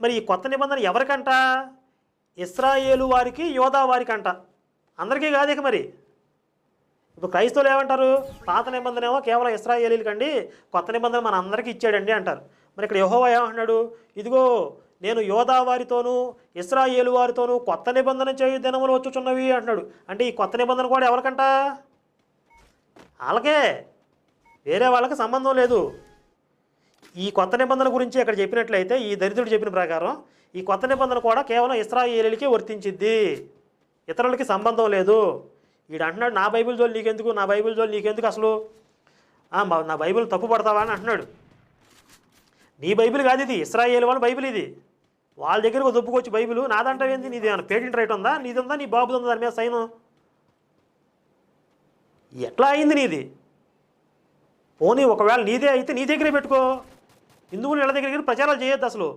మరి ఈ కొత్త నిబంధన ఎవరికంట? ఇశ్రాయేలు వారికి, యోధా వారికి అంట, అందరికీ కాదు. ఇక మరి ఇప్పుడు క్రైస్తవులు ఏమంటారు? పాత నిబంధన ఏమో కేవలం ఇశ్రాయేలీలకండి, కొత్త నిబంధన మన అందరికీ ఇచ్చాడండి అంటారు. మరి ఇక్కడ యెహోవా ఏమంటున్నాడు? ఇదిగో నేను యోధా వారితోనూ ఇశ్రాయేలు వారితోనూ కొత్త నిబంధన చేయు దినములు వచ్చుచున్నవి అంటున్నాడు. అంటే ఈ కొత్త నిబంధన కూడా ఎవరికంట? వాళ్ళకే, వేరే వాళ్ళకి సంబంధం లేదు. ఈ కొత్త నిబంధన గురించి ఇక్కడ చెప్పినట్లయితే, ఈ దరిద్రుడు చెప్పిన ప్రకారం ఈ కొత్త నిబంధన కూడా కేవలం ఇశ్రాయేలీలకే వర్తించిద్ది, ఇతరులకి సంబంధం లేదు. వీడు అంటున్నాడు, నా బైబిల్ జోలు నీకెందుకు, నా బైబిల్ జోలు నీకెందుకు, అసలు నా బైబిల్ తప్పు పడతావా అని అంటున్నాడు. నీ బైబిల్ కాదు ఇది, ఇశ్రాయేలు వాళ్ళ బైబిల్ ఇది. వాళ్ళ దగ్గరకు దొప్పుకొచ్చి బైబిల్ నాదంటావేంది? నీది ఏమైనా పేటెంట్ రైట్ ఉందా? నీది ఉందా? నీ బాబుది ఉందా దాని మీద సైను? ఎట్లా అయింది నీది? పోనీ ఒకవేళ నీదే అయితే నీ దగ్గరే పెట్టుకో, హిందువులు వీళ్ళ దగ్గర ప్రచారాలు చేయొద్దు అసలు.